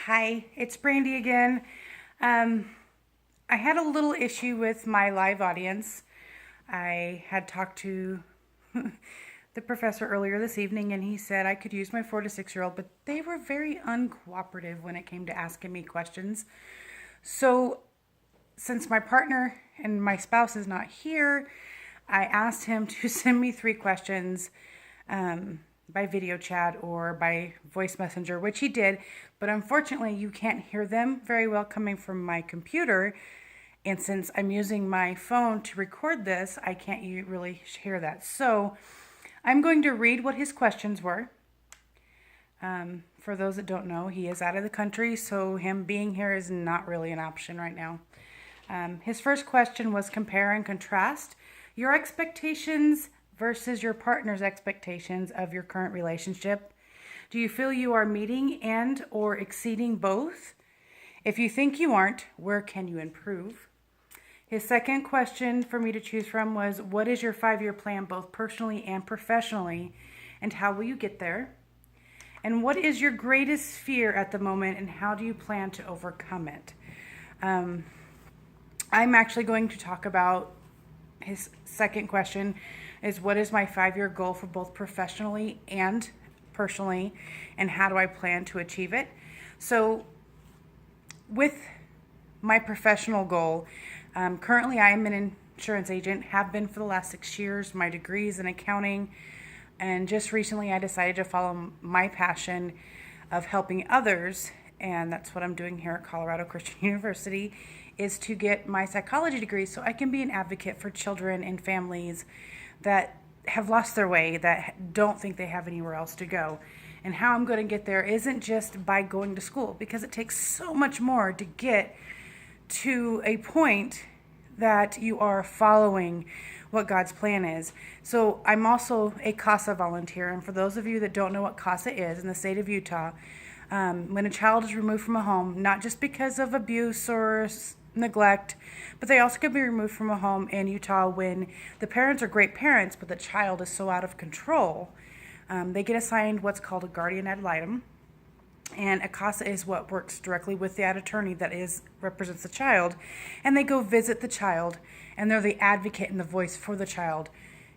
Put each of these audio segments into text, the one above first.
Hi, it's Brandy again. I had a little issue with my live audience. I had talked to the professor earlier this evening, and he said I could use my 4 to 6 year old, but they were very uncooperative when it came to asking me questions. So, since my partner and my spouse is not here, I asked him to send me 3 questions by video chat or by voice messenger, which he did. But unfortunately, you can't hear them very well coming from my computer. And since I'm using my phone to record this, I can't really hear that. So I'm going to read what his questions were. For those that don't know, he is out of the country, so him being here is not really an option right now. His first question was compare and contrast your expectations versus your partner's expectations of your current relationship. Do you feel you are meeting and or exceeding both? If you think you aren't, where can you improve? His second question for me to choose from was, what is your 5-year plan, both personally and professionally, and how will you get there? And what is your greatest fear at the moment, and how do you plan to overcome it? I'm actually going to talk about his second question is, what is my 5-year goal for both professionally and personally, and how do I plan to achieve it? So with my professional goal, currently I am an insurance agent, have been for the last 6 years, my degrees in accounting, and just recently I decided to follow my passion of helping others, and that's what I'm doing here at Colorado Christian University, is to get my psychology degree so I can be an advocate for children and families that have lost their way, that don't think they have anywhere else to go. And how I'm going to get there isn't just by going to school, because it takes so much more to get to a point that you are following what God's plan is. So I'm also a CASA volunteer, and for those of you that don't know what CASA is, in the state of Utah, when a child is removed from a home, not just because of abuse or neglect, but they also can be removed from a home in Utah when the parents are great parents, but the child is so out of control. They get assigned what's called a guardian ad litem, and a CASA is what works directly with the ad attorney that represents the child, and they go visit the child, and they're the advocate and the voice for the child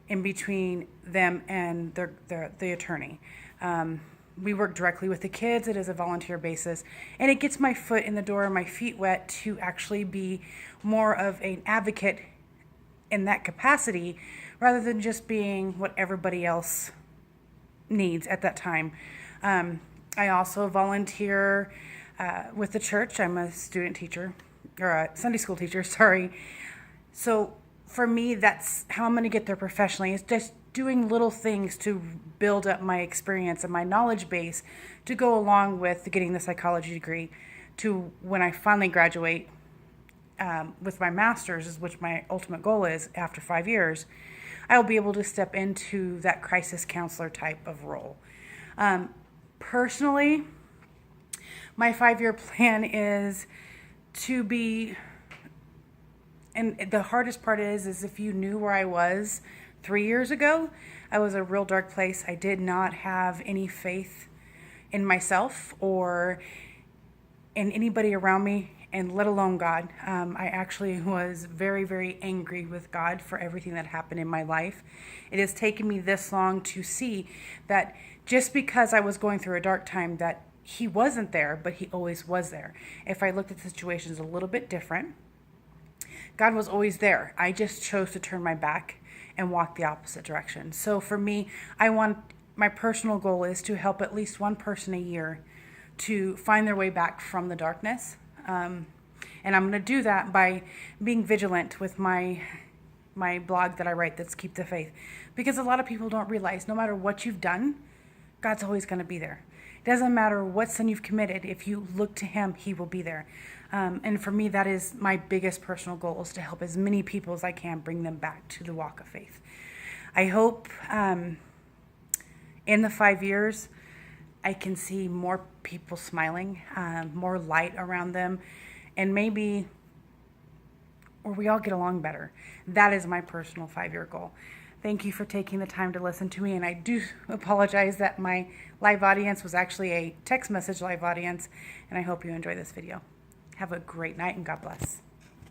in between them and the attorney. We work directly with the kids. It is a volunteer basis, and it gets my foot in the door, my feet wet, to actually be more of an advocate in that capacity rather than just being what everybody else needs at that time. I also volunteer with the church. I'm a student teacher, or a Sunday school teacher, sorry. So for me, that's how I'm going to get there professionally, is just doing little things to build up my experience and my knowledge base to go along with getting the psychology degree to when I finally graduate with my master's, which my ultimate goal is after 5 years, I'll be able to step into that crisis counselor type of role. Personally, my 5-year plan is to be, and the hardest part is if you knew where I was 3 years ago, I was a real dark place. I did not have any faith in myself or in anybody around me, and let alone God. I actually was very, very angry with God for everything that happened in my life. It has taken me this long to see that just because I was going through a dark time, that He wasn't there, but He always was there. If I looked at the situations a little bit different, God was always there. I just chose to turn my back and walk the opposite direction. So for me, my personal goal is to help at least one person a year to find their way back from the darkness. And I'm going to do that by being vigilant with my blog that I write, that's Keep the Faith. Because a lot of people don't realize no matter what you've done, God's always going to be there. It doesn't matter what sin you've committed. If you look to Him, He will be there. And for me, that is my biggest personal goal, is to help as many people as I can bring them back to the walk of faith. I hope in the 5 years, I can see more people smiling, more light around them, and maybe, or we all get along better. That is my personal 5-year goal. Thank you for taking the time to listen to me, and I do apologize that my live audience was actually a text message live audience, and I hope you enjoy this video. Have a great night, and God bless.